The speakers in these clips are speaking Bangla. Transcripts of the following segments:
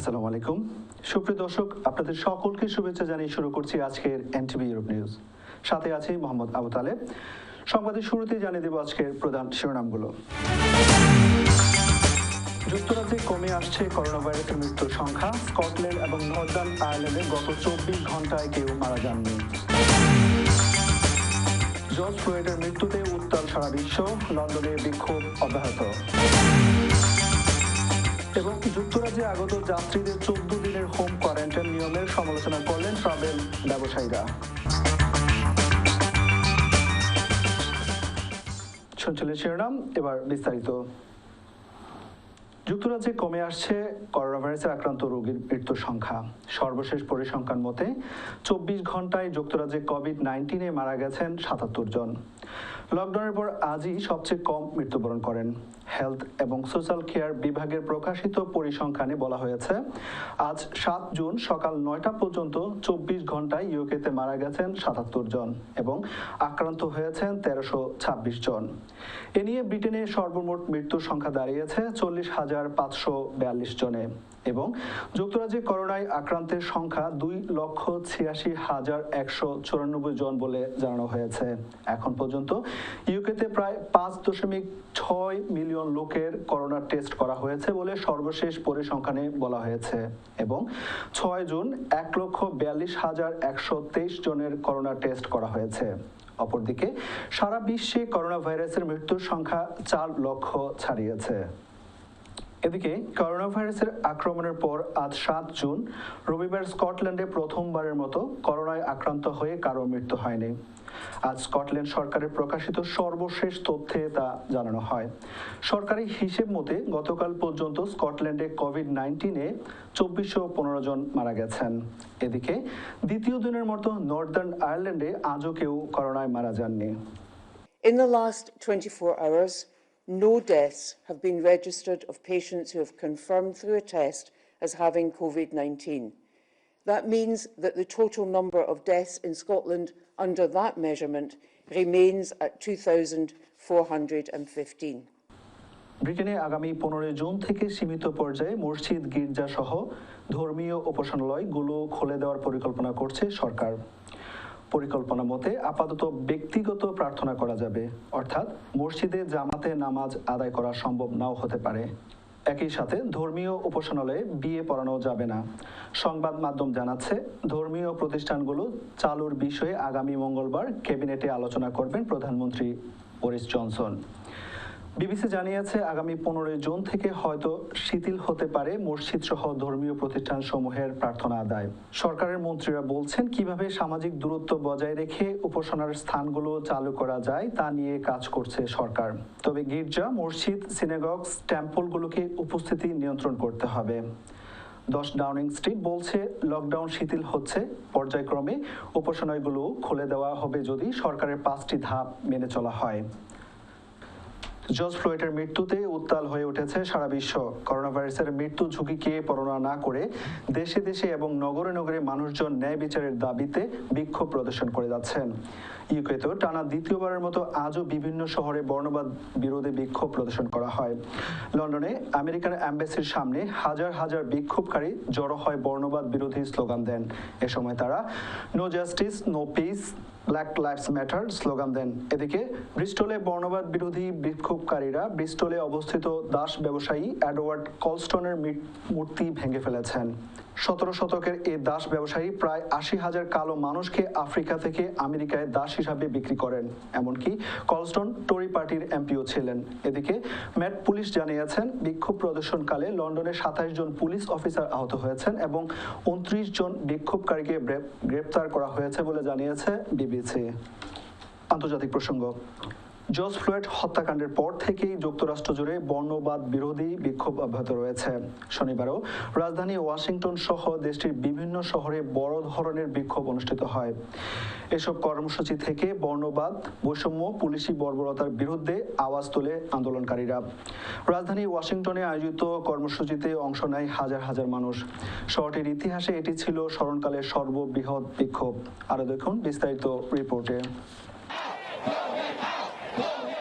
আসসালামু আলাইকুম সুপ্রিয় দর্শক, আপনাদের সকলকে শুভেচ্ছা জানিয়ে শুরু করছি আজকের এনটিভি ইউরোপ নিউজ। সাথে আছি মোহাম্মদ আবু তালেব। সংবাদের শুরুতেই জানিয়ে দেব আজকের প্রধান শিরোনামগুলো। যুক্তরাজ্যে কমে আসছে করোনা ভাইরাসের মৃত্যুর সংখ্যা। স্কটল্যান্ড এবং নর্দার্ন আয়ারল্যান্ডে গত 24 ঘন্টায় কেউ মারা যাননি। জর্জ ফ্লয়েডের মৃত্যুতে উত্তাল সারা বিশ্ব, লন্ডনে বিক্ষোভ অব্যাহত। এবং যুক্তরাজ্যে আগত যাত্রীদের 14 দিনের হোম কোয়ারেন্টাইন নিয়মের সমালোচনা করলেন ট্রাভেল ব্যবসায়ীরা। শুনছিলেন শিরোনাম, এবার বিস্তারিত। যুক্তরাজ্যে কমে আসছে করোনা ভাইরাসে আক্রান্ত রোগীর মৃত্যুর সংখ্যা। সর্বশেষ পরিসংখ্যান মতে 24 ঘন্টায় যুক্তরাজ্যে কোভিড-19 মারা গেছেন 77 জন। লকডাউনের পর আজই সবচেয়ে কম মৃত্যুবরণ করেন। হেলথ এবং সোশ্যাল কেয়ার বিভাগের প্রকাশিত পরিসংখ্যানে বলা হয়েছে, আজ 7 জুন সকাল 9টা পর্যন্ত 24 ঘন্টায় ইউকেতে মারা গেছেন 77 জন এবং আক্রান্ত হয়েছেন 1326 জন। এ নিয়ে ব্রিটেনে সর্বমোট মৃত্যুর সংখ্যা দাঁড়িয়েছে 40,542 জনে এবং যুক্তরাজ্যে করোনায় আক্রান্তের সংখ্যা 2,86,194 জন বলে জানানো হয়েছে। এখন পর্যন্ত ইউকেতে প্রায় 5.6 মিলিয়ন লোকের করোনা টেস্ট করা হয়েছে বলে সর্বশেষ পরিসংখ্যানে বলা হয়েছে এবং 6 জুন 1,42,123 জনের করোনা টেস্ট করা হয়েছে। অপরদিকে সারা বিশ্বে করোনা ভাইরাসের মৃত্যুর সংখ্যা 4 লক্ষ ছাড়িয়েছে। এদিকে করোনা ভাইরাসের আক্রমণের পর আজ 7 জুন রবিবার স্কটল্যান্ডে প্রথমবারের মতো করোনায় আক্রান্ত হয়ে কারো মৃত্যু হয়নি। আজ স্কটল্যান্ড সরকারের প্রকাশিত সর্বশেষ তথ্যে তা জানানো হয়। সরকারি হিসেব মতে গতকাল পর্যন্ত স্কটল্যান্ডে কোভিড-19 2415 জন মারা গেছেন। এদিকে দ্বিতীয় দিনের মতো নর্দার্ন আয়ারল্যান্ডে আজও কেউ করোনায় মারা যাননি। In the last 24 hours, no deaths have been registered of patients who have confirmed through a test as having COVID-19. That means that the total number of deaths in Scotland under that measurement remains at 2,415. ব্রিটেনে আগামী 15 জুন থেকে সীমিত পর্যায়ে মসজিদ, গির্জা সহ ধর্মীয় উপাসনালয়গুলো খুলে দেওয়ার পরিকল্পনা করছে সরকার। পরিকল্পনা মতে আপাতত ব্যক্তিগত প্রার্থনা করা যাবে, অর্থাৎ মসজিদে জামাতে নামাজ আদায় করা সম্ভব নাও হতে পারে। একই সাথে ধর্মীয় উপাসনালয়ে বিয়ে পড়ানো যাবে না। সংবাদ মাধ্যম জানাচ্ছে, ধর্মীয় প্রতিষ্ঠানগুলো চালুর বিষয়ে আগামী মঙ্গলবার ক্যাবিনেটে আলোচনা করবেন প্রধানমন্ত্রী বরিস জনসন। বিবিসি জানিয়েছে, আগামী 15 জুন থেকে হয়তো শিথিল হতে পারে মসজিদ সহ ধর্মীয় প্রতিষ্ঠান সমূহের প্রার্থনা আদায়। সরকারের মন্ত্রীরা বলছেন, কিভাবে সামাজিক দূরত্ব বজায় রেখে উপাসনার স্থানগুলো চালু করা যায় তা নিয়ে কাজ করছে সরকার। তবে গির্জা, মসজিদ, সিনাগগস, টেম্পলগুলোকে উপস্থিতি নিয়ন্ত্রণ করতে হবে। 10 ডাউনিং স্ট্রিট বলছে, লকডাউন শিথিল হচ্ছে পর্যায়ক্রমে উপাসনালয়গুলো খুলে দেওয়া হবে যদি সরকারের 5টি ধাপ মেনে চলা হয়। জর্জ ফ্লয়েডের মৃত্যুতে উত্তাল হয়ে উঠেছে সারা বিশ্ব। করোনা ভাইরাসের মৃত্যু ঝুঁকিকে পরোয়া না করে দেশে দেশে এবং নগরে নগরে মানুষজন ন্যায় বিচারের দাবিতে বিক্ষোভ প্রদর্শন করে যাচ্ছেন। ইউকেতেও টানা দ্বিতীয়বারের মতো আজও বিভিন্ন শহরে বর্ণবাদ বিরোধী বিক্ষোভ প্রদর্শন করা হয়। লন্ডনে আমেরিকান এম্বাসির সামনে হাজার হাজার বিক্ষোভকারী জড়ো হয় বর্ণবাদ বিরোধী স্লোগান দেন। এ সময় তারা no justice, no peace, black lives matter slogan দেন। এদিকে ব্রিস্টলে বর্ণবাদ বিরোধী বিক্ষোভকারীরা ব্রিস্টলে অবস্থিত দাস ব্যবসায়ী এডওয়ার্ড কলস্টনের মূর্তি ভেঙে ফেলেছেন। 17 শতকের এই দাস ব্যবসায়ী প্রায় 80,000 কালো মানুষকে আফ্রিকা থেকে আমেরিকায় দাস হিসাবে বিক্রি করেন। এমনকি কলস্টন টরি পার্টির এমপিও ছিলেন। এদিকে ম্যাট পুলিশ জানিয়েছেন বিক্ষোভ প্রদর্শনকালে লন্ডনে 27 জন পুলিশ অফিসার আহত হয়েছেন এবং 29 জন বিক্ষোভকারীকে গ্রেপ্তার করা হয়েছে বলে জানিয়েছে বিবিসি। আন্তর্জাতিক প্রসঙ্গ। জর্জ ফ্লয়েড হত্যাকাণ্ডের পর থেকেই যুক্তরাষ্ট্র জুড়ে বর্ণবাদ বিরোধী বিক্ষোভ অব্যাহত রয়েছে। শনিবারও রাজধানী ওয়াশিংটন সহ দেশটির বিভিন্ন শহরে বড় ধরনের বিক্ষোভ অনুষ্ঠিত হয়। এসব কর্মসূচি থেকে বর্ণবাদ, বৈষম্য, পুলিশি বর্বরতার বিরুদ্ধে আওয়াজ তোলে আন্দোলনকারীরা। রাজধানী ওয়াশিংটনে আয়োজিত কর্মসূচিতে অংশ নেয় হাজার হাজার মানুষ। শহরটির ইতিহাসে এটি ছিল স্মরণকালের সর্ববৃহৎ বিক্ষোভ। আরও দেখুন বিস্তারিত রিপোর্টে।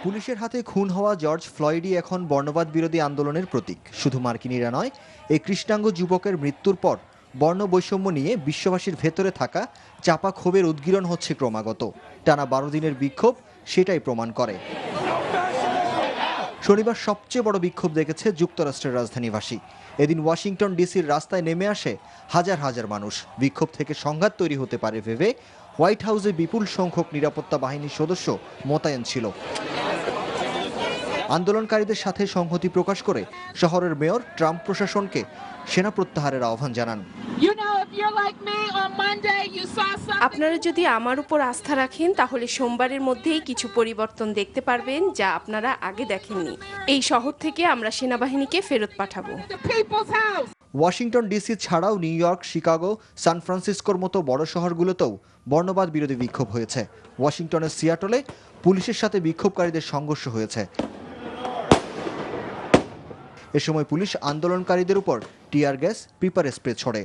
পুলিশের হাতে খুন হওয়া জর্জ ফ্লয়েডই এখন বর্ণবাদ বিরোধী আন্দোলনের প্রতীক। শুধু মার্কিনীরা নয়, এই কৃষ্ণাঙ্গ যুবকের মৃত্যুর পর বর্ণ বৈষম্য নিয়ে বিশ্ববাসীর ভেতরে থাকা চাপা ক্ষোভের উদ্গীরণ হচ্ছে ক্রমাগত। টানা 12 দিনের বিক্ষোভ সেটাই প্রমাণ করে। শনিবার সবচেয়ে বড় বিক্ষোভ দেখেছে যুক্তরাষ্ট্রের রাজধানীবাসী। এদিন ওয়াশিংটন ডিসির রাস্তায় নেমে আসে হাজার হাজার মানুষ। বিক্ষোভ থেকে সংঘাত তৈরি হতে পারে ভেবে হোয়াইট হাউসে বিপুল সংখ্যক নিরাপত্তা বাহিনীর সদস্য মোতায়েন ছিল। আন্দোলনকারীদের সাথে সংহতি প্রকাশ করে শহরের মেয়র ট্রাম্প প্রশাসনকে সেনা প্রত্যাহারের আহ্বান জানান। আপনারা যদি আমার উপর আস্থা রাখেন তাহলে সোমবারের মধ্যেই কিছু পরিবর্তন দেখতে পারবেন যা আপনারা আগে দেখেননি। এই শহর থেকে আমরা সেনাবাহিনীকে ফেরত পাঠাবো। ওয়াশিংটন ডিসি ছাড়াও নিউ ইয়র্ক, শিকাগো, সান ফ্রান্সিসকোর মতো বড় শহরগুলোতেও বর্ণবাদ বিরোধী বিক্ষোভ হয়েছে। ওয়াশিংটনের সিয়াটলে পুলিশের সাথে বিক্ষোভকারীদের সংঘর্ষ হয়েছে। এ সময় পুলিশ আন্দোলনকারীদের উপর টিয়ার গ্যাস, পেপার স্প্রে ছড়ে।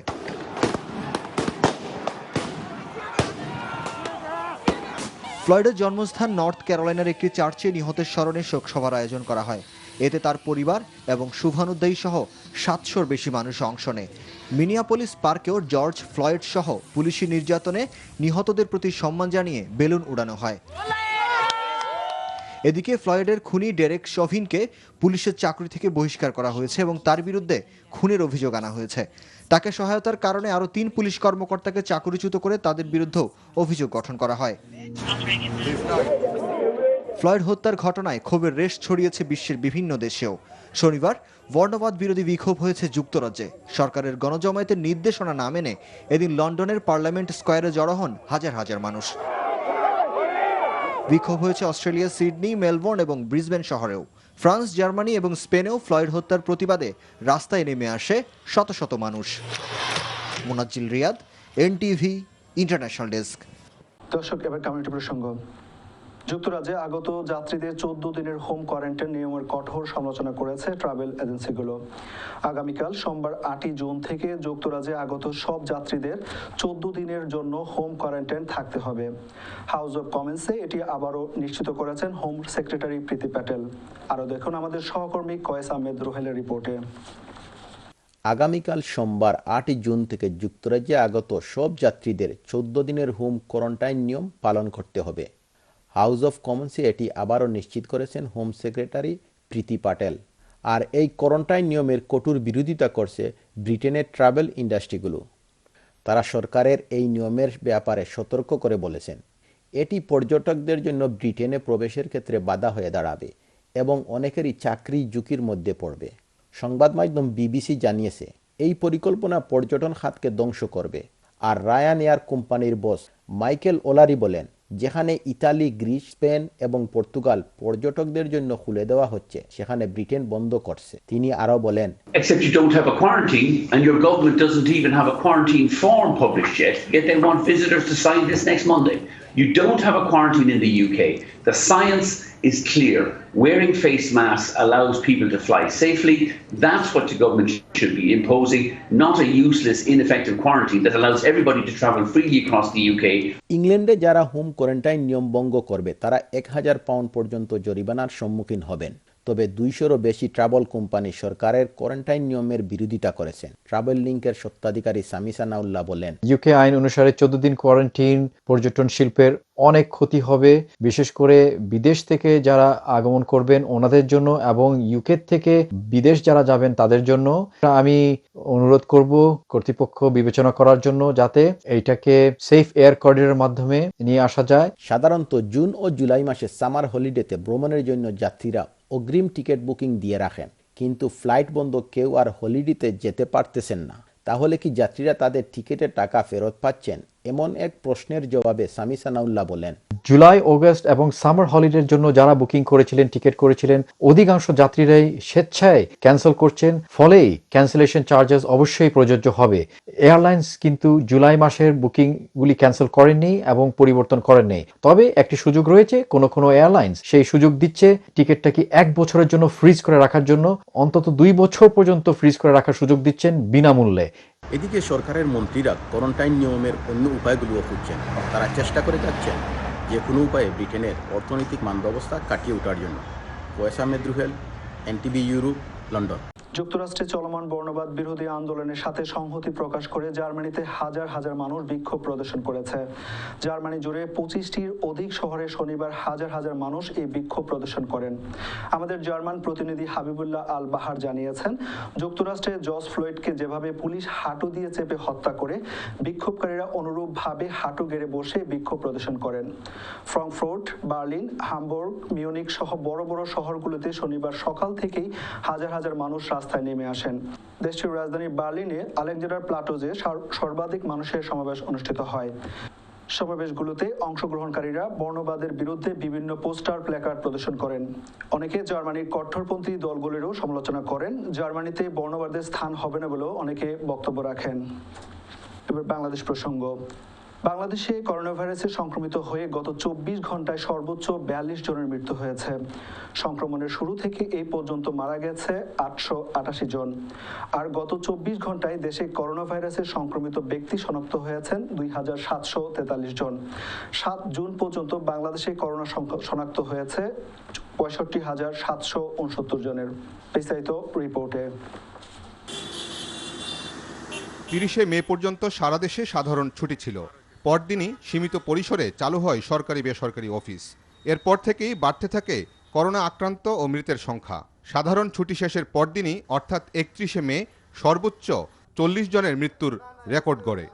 ফ্লয়েডের জন্মস্থান নর্থ ক্যারোলাইনার একটি চার্চে নিহতের স্মরণে শোকসভার আয়োজন করা হয়। এতে তার পরিবার এবং শুভানুধ্যায়ী সহ 700-র বেশি মানুষ অংশ নেয়। মিনিয়াপলিস পার্কেও জর্জ ফ্লয়েড সহ পুলিশি নির্যাতনে নিহতদের প্রতি সম্মান জানিয়ে বেলুন উড়ানো হয়। এদিকে ফ্লয়েডের খুনি ডেরেক শভিনকে পুলিশের চাকরি থেকে বহিষ্কার করা হয়েছে এবং তার বিরুদ্ধে খুনের অভিযোগ আনা হয়েছে। তাকে সহায়তার কারণে আরও 3 পুলিশ কর্মকর্তাকে চাকরিচ্যুত করে তাদের বিরুদ্ধেও অভিযোগ গঠন করা হয়। ফ্লয়েড হত্যার ঘটনায় ক্ষোভের রেশ ছড়িয়েছে বিশ্বের বিভিন্ন দেশেও। শনিবার বর্ণবাদ বিরোধী বিক্ষোভ হয়েছে যুক্তরাজ্যে। সরকারের গণজমায়েতের নির্দেশনা না মেনে এদিন লন্ডনের পার্লামেন্ট স্কয়ারে জড়ো হন হাজার হাজার মানুষ। বিক্ষোভ হয়েছে অস্ট্রেলিয়ার সিডনি, মেলবোর্ন এবং ব্রিসবেন শহরেও। ফ্রান্স, জার্মানি এবং স্পেনেও ফ্লয়েড হত্যার প্রতিবাদে রাস্তায় নেমে আসে শত শত মানুষ। মোনাজ্জিল রিয়াদ, এনটিভি, ইন্টারন্যাশনাল ডেস্ক। দর্শক, এবার কমিউনিটি প্রসঙ্গ। যুক্তরাজ্যে আগত যাত্রীদের 14 দিনের হোম কোয়ারেন্টাইন নিয়মের কঠোর সমালোচনা করেছে ট্রাভেল এজেন্সিগুলো। আগামীকাল সোমবার 8 জুন থেকে যুক্তরাজ্যে আগত সব যাত্রীদের 14 দিনের জন্য হোম কোয়ারেন্টাইন থাকতে হবে। হাউস অব কমন্সে এটি আবারও নিশ্চিত করেছেন হোম সেক্রেটারি প্রীতি প্যাটেল। আরও দেখুন আমাদের সহকর্মী কয়েস আহমেদ রুহেলের রিপোর্টে। আগামীকাল সোমবার 8 জুন থেকে যুক্তরাজ্যে আগত সব যাত্রীদের 14 দিনের হোম কোয়ারেন্টাইন নিয়ম পালন করতে হবে। হাউস অব কমন্সে এটি আবারও নিশ্চিত করেছেন হোম সেক্রেটারি প্রীতি প্যাটেল। আর এই কোয়ারেন্টাইন নিয়মের কঠোর বিরোধিতা করছে ব্রিটেনের ট্রাভেল ইন্ডাস্ট্রিগুলো। তারা সরকারের এই নিয়মের ব্যাপারে সতর্ক করে বলেছেন এটি পর্যটকদের জন্য ব্রিটেনে প্রবেশের ক্ষেত্রে বাধা হয়ে দাঁড়াবে এবং অনেকেরই চাকরি ঝুঁকির মধ্যে পড়বে। সংবাদ মাধ্যম বিবিসি জানিয়েছে এই পরিকল্পনা পর্যটন খাতকে ধ্বংস করবে। আর রায়ান এয়ার কোম্পানির বস মাইকেল ওলারি বলেন, যেখানে ইতালি, গ্রিস, স্পেন এবং পর্তুগাল পর্যটকদের জন্য খুলে দেওয়া হচ্ছে সেখানে ব্রিটেন বন্ধ করছে। তিনি আরো বলেন, Except you don't have a quarantine and your government doesn't even have a quarantine form published yet they want visitors to sign this next Monday. You don't have a quarantine in the UK. The science is clear. Wearing face masks allows people to fly safely. That's what the government should be imposing, not a useless, ineffective quarantine that allows everybody to travel freely across the UK. ইংল্যান্ডে যারা হোম কোয়ারেন্টাইন নিয়ম ভঙ্গ করবে তারা 1000 পাউন্ড পর্যন্ত জরিমানার সম্মুখীন হবেন। তবে 200-রও বেশি ট্রাভেল কোম্পানি সরকারের কোয়ারেন্টাইন নিয়মের বিরোধিতা করেছেন। ট্রাভেল লিঙ্কের স্বত্বাধিকারী সামি সানাউল্লাহ বলেন, ইউকে আইন অনুসারে 14 দিন কোয়ারেন্টাইন পর্যটন শিল্পের অনেক ক্ষতি হবে, বিশেষ করে বিদেশ থেকে যারা আগমন করবেন ওনাদের জন্য এবং ইউকে থেকে বিদেশ যারা যাবেন তাদের জন্য। আমি অনুরোধ করব কর্তৃপক্ষ বিবেচনা করার জন্য যাতে এইটাকে সেফ এয়ার করিডোরের মাধ্যমে নিয়ে আসা যায়। সাধারণত জুন ও জুলাই মাসে সামার হলিডেতে ভ্রমণের জন্য যাত্রীরা অগ্রিম টিকিট বুকিং দিয়ে রাখেন, কিন্তু ফ্লাইট বন্ধ কেউ আর হলিডেতে যেতে পারতেছেন না। তাহলে কি যাত্রীরা তাদের টিকিটের টাকা ফেরত পাচ্ছেন? এমন এক প্রশ্নের জবাবে সামি সানাউল্লাহ বলেন, জুলাই, অগস্ট এবং সামার হলিডের জন্য যারা বুকিং করেছিলেন, টিকিট করেছিলেন, অধিকাংশ যাত্রীরাই স্বেচ্ছায় ক্যান্সেল করছেন, ফলেই ক্যান্সেলেশন চার্জেস অবশ্যই প্রযোজ্য হবে। এয়ারলাইন্স কিন্তু জুলাই মাসের বুকিংগুলি ক্যান্সেল করেননি এবং পরিবর্তন করেননি। তবে একটি সুযোগ রয়েছে, কোনো এয়ারলাইন্স সেই সুযোগ দিচ্ছে টিকিটটাকে 1 বছরের জন্য ফ্রিজ করে রাখার জন্য, অন্তত 2 বছর পর্যন্ত ফ্রিজ করে রাখার সুযোগ দিচ্ছেন বিনামূল্যে। এদিকে সরকারের মন্ত্রীরা কোয়ারেন্টাইন নিয়মের অন্য উপায়গুলোও খুঁজছেন। তারা চেষ্টা করে যাচ্ছেন যে কোনো উপায়ে ব্রিটেনের অর্থনৈতিক মানব্যবস্থা কাটিয়ে ওঠার জন্য। Owais Ahmed Ruhel, NTV Europe, London. যুক্তরাষ্ট্রে চলমান বর্ণবাদ বিরোধী আন্দোলনের সাথে সংহতি প্রকাশ করে জার্মানিতে হাজার হাজার মানুষ বিক্ষোভ প্রদর্শন করেছে। জার্মানি জুড়ে 25টির অধিক শহরে শনিবার হাজার হাজার মানুষ এই বিক্ষোভ প্রদর্শন করেন। আমাদের জার্মান প্রতিনিধি হাবিবুল্লাহ আল বাহার জানিয়েছেন, যুক্তরাষ্ট্রে জর্জ ফ্লয়েডকে যেভাবে পুলিশ হাঁটু দিয়ে চেপে হত্যা করে, বিক্ষোভকারীরা অনুরূপভাবে হাঁটু গেড়ে বসে বিক্ষোভ প্রদর্শন করেন। ফ্রাঙ্কফুর্ট, বার্লিন, হামবুর্গ, মিউনিখ সহ বড় বড় শহরগুলোতে শনিবার সকাল থেকেই হাজার হাজার মানুষ রাস্তায় নেমে আসেন। দেশটির রাজধানী বার্লিনে আলেকজান্ডার প্লাটোজে সর্বাধিক মানুষের সমাবেশ অনুষ্ঠিত হয়। সমাবেশগুলোতে অংশগ্রহণকারীরা বর্ণবাদের বিরুদ্ধে বিভিন্ন পোস্টার, প্ল্যাকার্ড প্রদর্শন করেন। অনেকে জার্মানির কট্টরপন্থী দলগুলিরও সমালোচনা করেন। জার্মানিতে বর্ণবাদের স্থান হবে না বলেও অনেকে বক্তব্য রাখেন। এবার বাংলাদেশ প্রসঙ্গ। বাংলাদেশে করোনা ভাইরাসে সংক্রমিত হয়ে গত 24 ঘন্টায় সর্বোচ্চ 42 জনের মৃত্যু হয়েছে। সংক্রমণের শুরু থেকে এই পর্যন্ত মারা গেছে 888 জন। আর গত 24 ঘন্টায় দেশে করোনা ভাইরাসে সংক্রমিত ব্যক্তি শনাক্ত হয়েছেন 2743 জন। 7 জুন পর্যন্ত বাংলাদেশে করোনা শনাক্ত হয়েছে 65,769 জনের। বিস্তারিত রিপোর্টে। 30শে মে পর্যন্ত সারা দেশে সাধারণ ছুটি ছিল। পরদিনই সীমিত পরিসরে চালু হয় সরকারি বেসরকারি অফিস। এরপর থেকেই বাড়তে থাকে করোনা আক্রান্ত ও মৃতের সংখ্যা। সাধারণ ছুটি শেষের পরদিনই অর্থাৎ 31শে মে সর্বোচ্চ 40 জনের মৃত্যুর রেকর্ড গড়ে।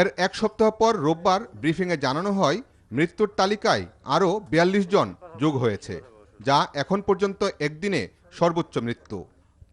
এর এক সপ্তাহ পর রোববার ব্রিফিংয়ে জানানো হয় মৃত্যুর তালিকায় আরও 42 জন যোগ হয়েছে, যা এখন পর্যন্ত একদিনে সর্বোচ্চ মৃত্যু।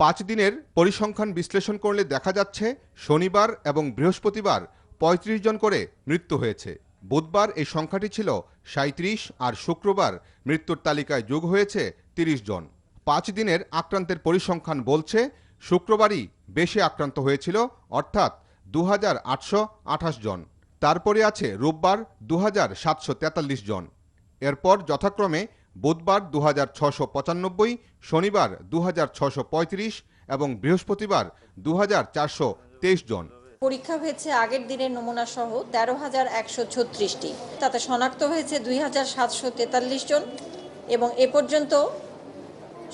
5 দিনের পরিসংখ্যান বিশ্লেষণ করলে দেখা যাচ্ছে শনিবার এবং বৃহস্পতিবার 35 জন করে মৃত্যু হয়েছে। বুধবার এই সংখ্যাটি ছিল 37 আর শুক্রবার মৃত্যুর তালিকায় যোগ হয়েছে 30 জন। 5 দিনের আক্রান্তের পরিসংখ্যান বলছে শুক্রবারই বেশি আক্রান্ত হয়েছিল, অর্থাৎ 2828 জন। তারপরে আছে রোববার 2743 জন। এরপর যথাক্রমে বুধবার 2695, শনিবার 2635 এবং বৃহস্পতিবার 2423 জন। পরীক্ষা হয়েছে আগের দিনের নমুনা সহ 13,136টি। তাতে শনাক্ত হয়েছে 2,743 জন এবং এ পর্যন্ত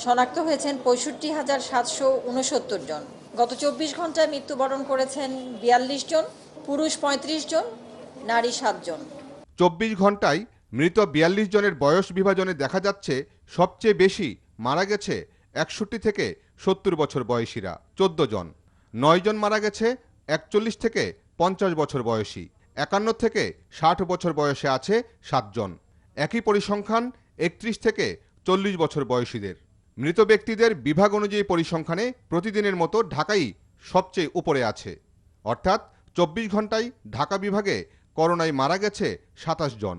শনাক্ত হয়েছেন 65,769 জন। গত 24 ঘন্টায় মৃত্যুবরণ করেছেন 42 জন, পুরুষ 35 জন, নারী 7 জন। 24 ঘন্টায় মৃত 42 জনের বয়স বিভাজনে দেখা যাচ্ছে সবচেয়ে বেশি মারা গেছে 61 থেকে 70 বছর বয়সীরা 14 জন। 9 জন মারা গেছে 41 থেকে 50 বছর বয়সী। 51 থেকে 60 বছর বয়সে আছে 7 জন। একই পরিসংখ্যান 31 থেকে 40 বছর বয়সীদের। মৃত ব্যক্তিদের বিভাগ অনুযায়ী পরিসংখ্যানে প্রতিদিনের মতো ঢাকাই সবচেয়ে উপরে আছে, অর্থাৎ 24 ঘন্টায় ঢাকা বিভাগে করোনায় মারা গেছে 27 জন।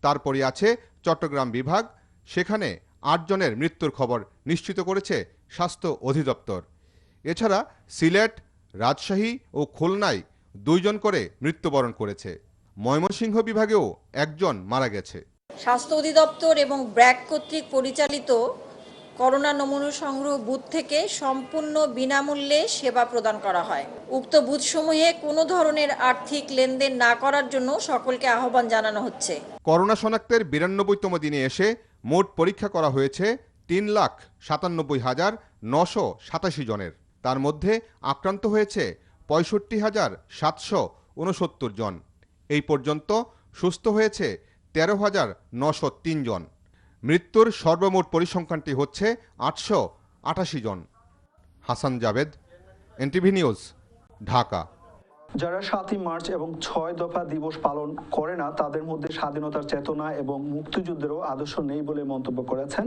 তারপরে আছে চট্টগ্রাম বিভাগ, সেখানে 8 জনের মৃত্যুর খবর নিশ্চিত করেছে স্বাস্থ্য অধিদপ্তর। এছাড়া সিলেট, রাজশাহী ও খুলনায় 2 জন করে মৃত্যুবরণ করেছে। ময়মনসিংহ বিভাগেও 1 জন মারা গেছে। স্বাস্থ্য অধিদপ্তর এবং ব্র্যাক কর্তৃক পরিচালিত করোনা নমুনা সংগ্রহ বুথ থেকে সম্পূর্ণ বিনামূল্যে সেবা প্রদান করা হয়। উক্ত বুথসমূহে কোনো ধরনের আর্থিক লেনদেন না করার জন্য সকলকে আহ্বান জানানো হচ্ছে। করোনা শনাক্তের 92তম দিনে এসে মোট পরীক্ষা করা হয়েছে 3,97,987 জনের। তার মধ্যে আক্রান্ত হয়েছে 65,769 জন। এই পর্যন্ত সুস্থ হয়েছে 13,903 জন। মৃত্যুর সর্বমোট পরিসংখ্যানটি হচ্ছে 888 জন। Hasan Javed, NTV news, Dhaka. যারা 7ই মার্চ এবং 6 দফা দিবস পালন করে না তাদের মধ্যে স্বাধীনতার চেতনা এবং মুক্তিযুদ্ধেরও আদর্শ নেই বলে মন্তব্য করেছেন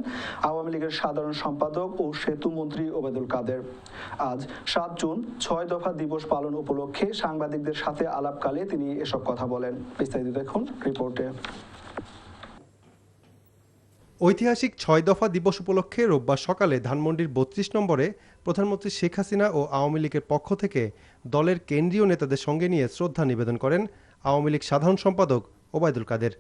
আওয়ামী লীগের সাধারণ সম্পাদক ও সেতু মন্ত্রী ওবায়দুল কাদের। আজ 7 জুন 6 দফা দিবস পালন উপলক্ষে সাংবাদিকদের সাথে আলাপকালে তিনি এসব কথা বলেন। বিস্তারিত দেখুন রিপোর্টে। ঐতিহাসিক 6 দফা দিবস উপলক্ষে রোববার সকালে ধানমন্ডির 32 নম্বরে প্রধানমন্ত্রী শেখ হাসিনা ও আওয়ামী লীগের পক্ষ থেকে দলের কেন্দ্রীয় নেতাদের সঙ্গে নিয়ে শ্রদ্ধা নিবেদন করেন আওয়ামী লীগ সাধারণ সম্পাদক ওবায়দুল কাদের।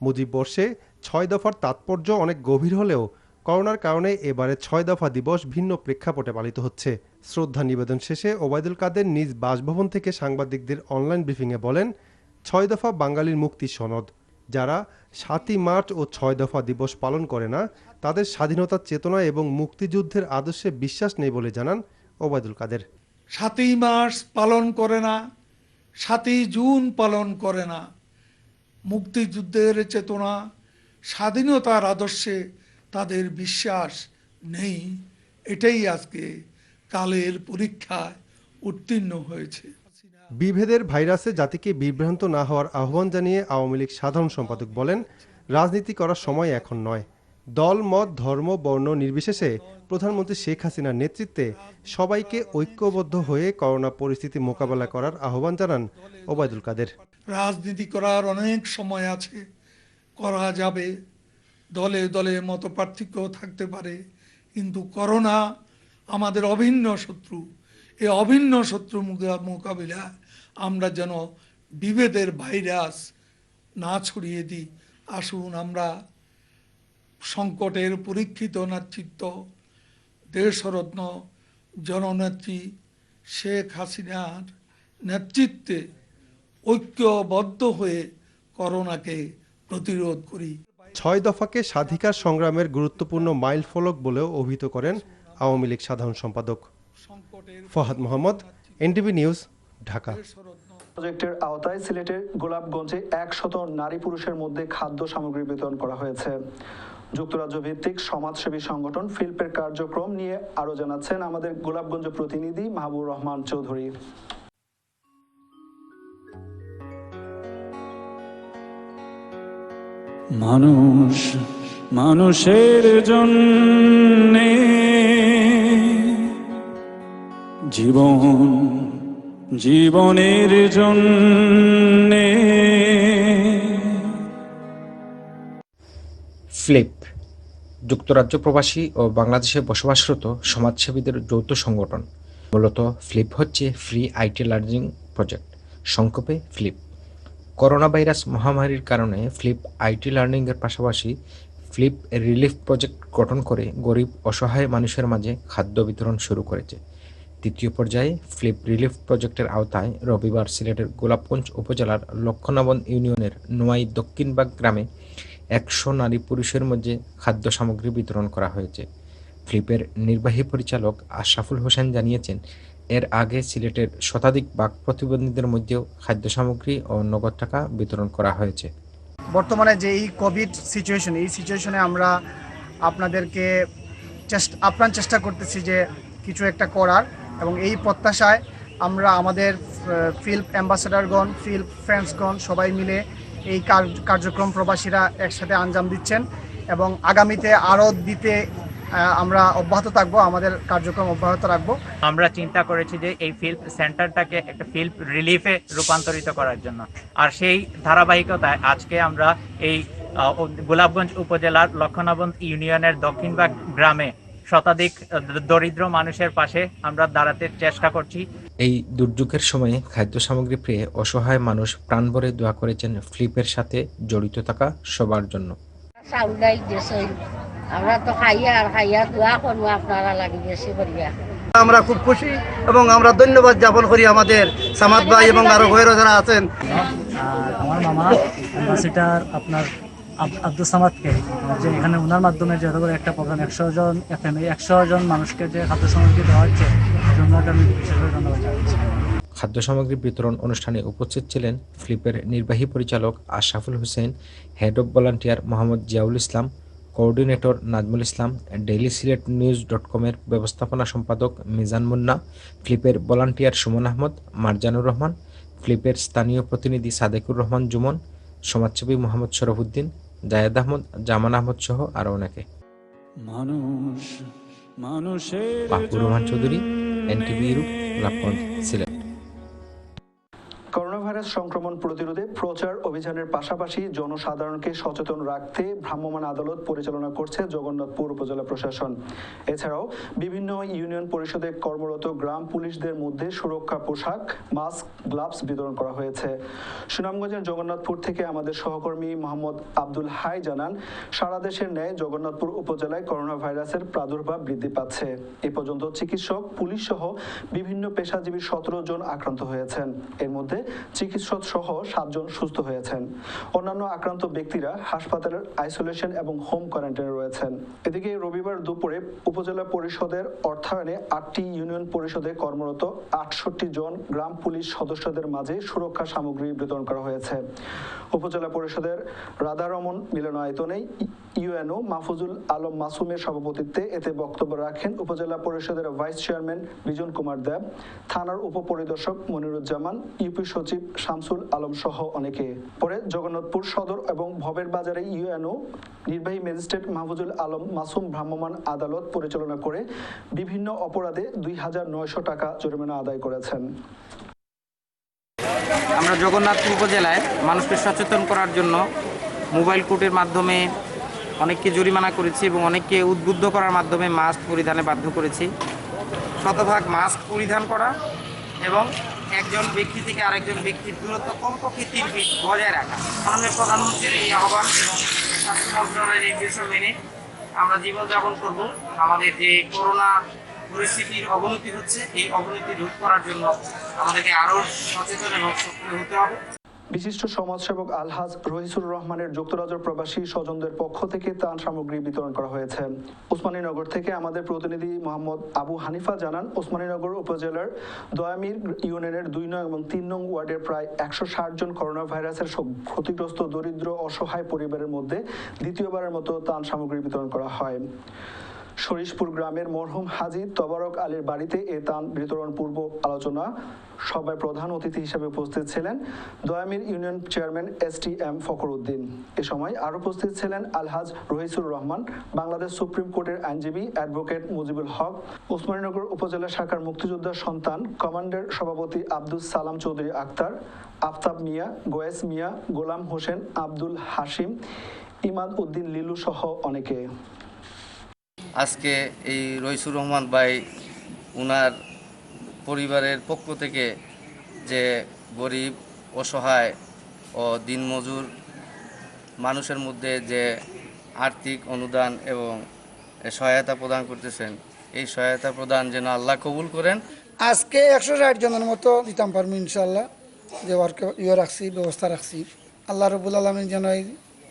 মুজিব বর্ষে 6 দফার তাৎপর্য অনেক গভীর হলেও করোনার কারণে এবারে 6 দফা দিবস ভিন্ন প্রেক্ষাপটে পালিত হচ্ছে। শ্রদ্ধা নিবেদন শেষে ওবায়দুল কাদের নিজ বাসভবন থেকে সাংবাদিকদের অনলাইন ব্রিফিংয়ে বলেন, 6 দফা বাঙালির মুক্তি সনদ। যারা 7ই মার্চ ও 6 দফা দিবস পালন করে না তাদের স্বাধীনতার চেতনা এবং মুক্তিযুদ্ধের আদর্শে বিশ্বাস নেই বলে জানান ওবায়দুল কাদের। 7ই মার্চ পালন করে না, 7ই জুন পালন করে না, মুক্তিযুদ্ধের চেতনা, স্বাধীনতার আদর্শে তাদের বিশ্বাস নেই, এটাই আজকে কালের পরীক্ষায় উত্তীর্ণ হয়েছে। বিভেদের ভাইরাসে জাতিকে বিভ্রান্ত না হওয়ার আহ্বান জানিয়ে আওয়ামী লীগ সাধারণ সম্পাদক বলেন, রাজনীতি করার সময় এখন নয়। দল, মত, ধর্ম, বর্ণ নির্বিশেষে প্রধানমন্ত্রী শেখ হাসিনার নেতৃত্বে সবাইকে ঐক্যবদ্ধ হয়ে করোনা পরিস্থিতি মোকাবেলা করার আহ্বান জানান ওবায়দুল কাদের। রাজনীতি করার অনেক সময় আছে, করা যাবে, দলে দলে মতপার্থক্য থাকতে পারে, কিন্তু করোনা আমাদের অভিন্ন শত্রু। এই অভিন্ন শত্রু মোকাবিলা আমরা যেন বিভেদের ভাইরাস না ছড়িয়ে দিই। আসুন আমরা সংকটের পরীক্ষিত নেতৃত্ব, দেশরত্ন জননেত্রী শেখ হাসিনার নেতৃত্বে ঐক্যবদ্ধ হয়ে করোনাকে প্রতিরোধ করি। 6 দফাকে স্বাধিকার সংগ্রামের গুরুত্বপূর্ণ মাইল ফলক বলেও অভিহিত করেন আওয়ামী লীগ সাধারণ সম্পাদক। Fahad Mohammad, NTV news, Dhaka. প্রজেক্টের আওতায় সিলেটের গোলাপগঞ্জে 100 নারী পুরুষের মধ্যে খাদ্য সামগ্রী বিতরণ করা হয়েছে। যুক্তরাজ্য ভিত্তিক সমাজসেবী সংগঠন ফিল্পের কার্যক্রম নিয়ে আরো জানাচ্ছেন আমাদের গোলাপগঞ্জ প্রতিনিধি মাহবুর রহমান চৌধুরী। মানুষ মানুষের জন্যে, জীবন জীবনের জন্যে। ফ্লিপ যুক্তরাজ্য প্রবাসী ও বাংলাদেশে বসবাসরত সমাজসেবীদের যৌথ সংগঠন। মূলত ফ্লিপ হচ্ছে ফ্রি আইটি লার্নিং প্রজেক্ট, সংক্ষেপে ফ্লিপ। করোনা ভাইরাস মহামারীর কারণে ফ্লিপ আইটি লার্নিংয়ের পাশাপাশি ফ্লিপ রিলিফ প্রজেক্ট গঠন করে গরিব অসহায় মানুষের মাঝে খাদ্য বিতরণ শুরু করেছে। তৃতীয় পর্যায়ে ফ্লিপ রিলিফ প্রজেক্টের আওতায় রবিবার সিলেটের গোলাপগঞ্জ উপজেলার লক্ষ্মণাবন ইউনিয়নের নোয়াই দক্ষিণবাগ গ্রামে 100 নারী পুরুষের মধ্যে খাদ্য সামগ্রী বিতরণ করা হয়েছে। ফ্লিপের নির্বাহী পরিচালক আশরাফুল হোসেন জানিয়েছেন, এর আগে সিলেটের শতাধিক বাক প্রতিবন্ধীদের মধ্যেও খাদ্য সামগ্রী ও নগদ টাকা বিতরণ করা হয়েছে। বর্তমানে যে এই কোভিড সিচুয়েশন, এই সিচুয়েশনে আমরা আপনাদেরকে আপ্রাণ চেষ্টা করতেছি যে কিছু একটা করার, এবং এই প্রত্যাশায় আমরা আমাদের ফিল্প অ্যাম্বাসেডারগণ, ফিল্প ফ্রেন্ডসগণ সবাই মিলে এই কার্যক্রম প্রবাসীরা একসাথে আঞ্জাম দিচ্ছেন, এবং আগামীতে আরও দিতে আমরা অব্যাহত থাকবো, আমাদের কার্যক্রম অব্যাহত রাখবো। আমরা চিন্তা করেছি যে এই ফিল্প সেন্টারটাকে একটা ফিল্প রিলিফে রূপান্তরিত করার জন্য, আর সেই ধারাবাহিকতায় আজকে আমরা এই গোলাপগঞ্জ উপজেলার লক্ষ্মণাবন ইউনিয়নের দক্ষিণবাগ গ্রামে শতাধিক দরিদ্র মানুষের পাশে আমরা দাঁড়াতে চেষ্টা করছি। এই দুর্যোগের সময়ে খাদ্য সামগ্রী পেয়ে অসহায় মানুষ প্রাণ ভরে দোয়া করেছেন ফ্লিপের সাথে জড়িত থাকা সবার জন্য। আমরা তো খাইয়া দোয়া করবো আপনারা লাগি বেশি করিয়া। আমরা খুব খুশি এবং আমরা ধন্যবাদ জ্ঞাপন করি আমাদের সামাদ ভাই এবং আরো ভাইরা যারা আছেন। আমার মামা অ্যাম্বাসেডার আপনার আব্দুল সামাদকে, যে এখানে ওনার মাধ্যমে যে করে একটা প্রোগ্রাম 100 জন মানুষকে যে খাদ্য সামগ্রী দেওয়া হচ্ছে, জন্য আমি বিশেষভাবে ধন্যবাদ জানাচ্ছি। খাদ্য সামগ্রী বিতরণ অনুষ্ঠানে উপস্থিত ছিলেন ফ্লিপের নির্বাহী পরিচালক Ashraful Hossain, head of volunteer Mohammad Ziaul Islam, coordinator Nazmul Islam, daily Sylhet নিউজ.কমের ব্যবস্থাপনা সম্পাদক মিজান মুন্না, ফ্লিপের ভলান্টিয়ার সুমন আহমদ, মারজানুর রহমান, ফ্লিপের স্থানীয় প্রতিনিধি সাদেকুর রহমান জুমন, সমাজসেবী মোহাম্মদ শরফুদ্দিন, জায়েদ আহমদ, জামান আহমদ সহ আরও অনেকে। Mahbub Rahman Chowdhury, NTV Europe, Golapganj, Sylhet. Corona virus সংক্রমণ প্রতিরোধে প্রচার অভিযানের পাশাপাশি জনসাধারণকে সচেতন রাখতে ভ্রাম্যমাণ আদালত পরিচালনা করছে জগন্নাথপুর উপজেলা প্রশাসন। এছাড়াও বিভিন্ন ইউনিয়ন পরিষদে কর্মরত গ্রাম পুলিশদের মধ্যে সুরক্ষা পোশাক, মাস্ক, গ্লাভস বিতরণ করা হয়েছে। সুনামগঞ্জের জগন্নাথপুর থেকে আমাদের সহকর্মী মোহাম্মদ আব্দুল হাই জানান, সারা দেশের ন্যায় জগন্নাথপুর উপজেলায় করোনা ভাইরাসের প্রাদুর্ভাব বৃদ্ধি পাচ্ছে। এ পর্যন্ত চিকিৎসক, পুলিশ সহ বিভিন্ন পেশাজীবী 17 জন আক্রান্ত হয়েছেন। এর মধ্যে চিকিৎসক সহ 7 জন সুস্থ হয়েছেন। অন্যান্য আক্রান্ত ব্যক্তিরা হাসপাতালের আইসোলেশন এবং হোম কোয়ারেন্টাইনে রয়েছেন। এদিকে রবিবার দুপুরে উপজেলা পরিষদের অর্থায়নে 8টি ইউনিয়ন পরিষদে কর্মরত 68 জন গ্রাম পুলিশ সদস্যদের মাঝে সুরক্ষা সামগ্রী বিতরণ করা হয়েছে। উপজেলা পরিষদের রাধারমন মিলনায়তনে ইউএনও মাহফুজুল আলম মাসুমের সভাপতিত্বে এতে বক্তব্য রাখেন উপজেলা পরিষদের ভাইস চেয়ারম্যান বিজন কুমার দেব, থানার উপপরিদর্শক মনিরুজ্জামান, ইউপি সচিব শামসুল আলম সহ অনেকে। পরে জগন্নাথপুর সদর এবং ভবের বাজারে ইউএনও নির্বাহী ম্যাজিস্ট্রেট মাহফুজুল আলম মাসুম ভ্রাম্যমাণ আদালত পরিচালনা করে বিভিন্ন অপরাধে 2900 টাকা জরিমানা আদায় করেছেন। আমরা জগন্নাথপুর উপজেলায় মানুষকে সচেতন করার জন্য মোবাইল কোর্টের মাধ্যমে অনেককে জরিমানা করেছি এবং অনেককে উদ্বুদ্ধ করার মাধ্যমে মাস্ক পরিধানে বাধ্য করেছি। শতভাগ মাস্ক পরিধান করা এবং একজন ব্যক্তি থেকে আরেকজন ব্যক্তির দূরত্ব কমপক্ষে 3 ফিট বজায় রাখা। মাননীয় প্রধানমন্ত্রীর এই আহ্বান এবং স্বাস্থ্য মন্ত্রণালয়ের নির্দেশ মেনে আমরা জীবনযাপন করব। আমাদের যে করোনা পরিস্থিতির অবনতি হচ্ছে, এই অবনতি রোধ করার জন্য আমাদেরকে আরও সচেতন এবং সক্রিয় হতে হবে। বিশিষ্ট সমাজসেবক আলহাজ রহিসুর রহমানের যুক্তরাজ্য প্রবাসী স্বজনদের পক্ষ থেকে ত্রাণ সামগ্রী বিতরণ করা হয়েছে। ওসমানীনগর থেকে আমাদের প্রতিনিধি মোহাম্মদ আবু হানিফা জানান, ওসমানীনগর উপজেলার দয়ামির ইউনিয়নের 2 নং এবং 3 নং ওয়ার্ডের প্রায় 160 জন করোনা ভাইরাসের ক্ষতিগ্রস্ত দরিদ্র অসহায় পরিবারের মধ্যে দ্বিতীয়বারের মতো ত্রাণ সামগ্রী বিতরণ করা হয়। শরীশপুর গ্রামের মরহুম হাজী তবারক আলীর বাড়িতে এ ত্রাণ বিতরণ পূর্ব আলোচনা সভায় প্রধান অতিথি হিসেবে উপস্থিত ছিলেন দয়ামির ইউনিয়ন চেয়ারম্যান STM ফখর উদ্দিন। এ সময় আরও উপস্থিত ছিলেন আলহাজ রহিসুর রহমান, বাংলাদেশ সুপ্রিম কোর্টের আইনজীবী অ্যাডভোকেট মুজিবুল হক, ওসমানীনগর উপজেলা শাখার মুক্তিযোদ্ধা সন্তান কমান্ডার সভাপতি আব্দুল সালাম চৌধুরী আক্তার, আফতাব মিয়া, গোয়েস মিয়া, গোলাম হোসেন, আব্দুল হাশিম, ইমাদ উদ্দিন লিলু সহ অনেকে। আজকে এই রহিসুর রহমান ভাই উনার পরিবারের পক্ষ থেকে যে গরিব, অসহায় ও দিনমজুর মানুষের মধ্যে যে আর্থিক অনুদান এবং সহায়তা প্রদান করতেছেন, এই সহায়তা প্রদান যেন আল্লাহ কবুল করেন। আজকে 160 জনের মতো দিতাম পারবো ইনশাল্লাহ, যে রাখছি, ব্যবস্থা রাখছি। আল্লাহ রব্বুল আলমিন যেন এই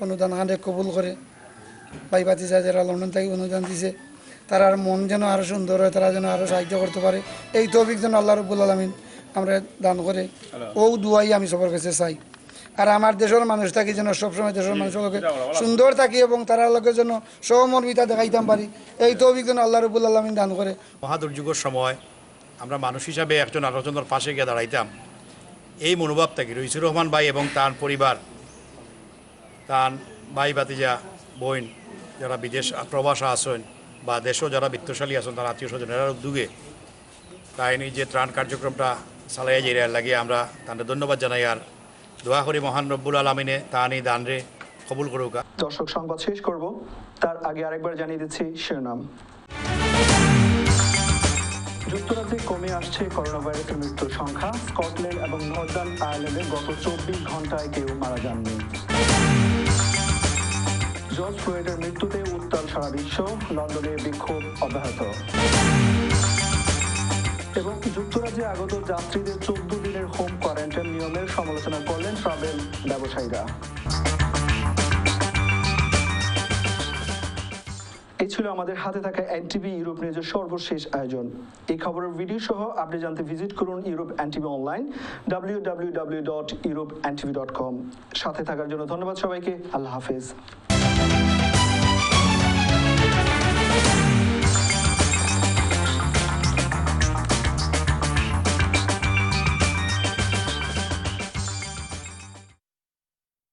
অনুদান আনে কবুল করে। ভাই ভাতিজা যারা লন্ডন থেকে অনুদান দিছে, তারা মন যেন আরও সুন্দর হয়, তারা যেন আরও সাহায্য করতে পারে, এই তৌফিক যেন আল্লাহ রব্বুল আলমিন আমরা দান করে। ও দুয়াই আমি সবার কাছে চাই। আর আমার দেশের মানুষ থাকি যেন সবসময় দেশের মানুষের লোকে সুন্দর থাকি এবং তারা লোকে যেন সহমর্মিতা দেখাইতাম পারি, এই তৌফিক যেন আল্লাহ রব্বুল আলমিন দান করে। মহাদুর্যোগের সময় আমরা মানুষ হিসাবে একজন আরেকজনের পাশে গিয়ে দাঁড়াইতাম, এই মনোভাব থাকি রহিসুর রহমান ভাই এবং তার পরিবার, তার ভাই ভাতিজা বোন যারা বিদেশ প্রবাসা আসেন বা দেশও যারা বিত্তশালী আছেন, তার আত্মীয় স্বজনেরা উদ্যোগে তাই যে ত্রাণ কার্যক্রমটা চালাই যাই লাগিয়ে আমরা তাদের ধন্যবাদ জানাই। আর দোয়া করি মহান রব্বুল আলমিনে তানি দানরে কবুল করুক। দর্শক, সংবাদ শেষ করব তার আগে আরেকবার জানিয়ে দিচ্ছি শিরোনাম। যুক্তরাজ্যে কমে আসছে করোনা ভাইরাসের মৃত্যুর সংখ্যা। স্কটল্যান্ড এবং নর্দার্ন আয়ারল্যান্ডে গত 24 ঘন্টায় কেউ মারা যাননি। জর্জ ফ্লয়েডের মৃত্যুতে উত্তাল সারা বিশ্ব, লন্ডনে বিক্ষোভ অব্যাহত। এবং যুক্তরাজ্যে আগত যাত্রীদের 14 দিনের হোম কোয়ারেন্টাইন নিয়মের সমালোচনা করলেন ট্রাভেল ব্যবসায়ীরা। ছিল আমাদের হাতে থাকা এনটিভি ইউরোপ নিউজের সর্বশেষ আয়োজন। এই খবরের ভিডিও সহ আপনি জানতে ভিজিট করুন ইউরোপ এনটিভি অনলাইন www.europntv.com। সাথে থাকার জন্য ধন্যবাদ সবাইকে। আল্লাহ হাফেজ।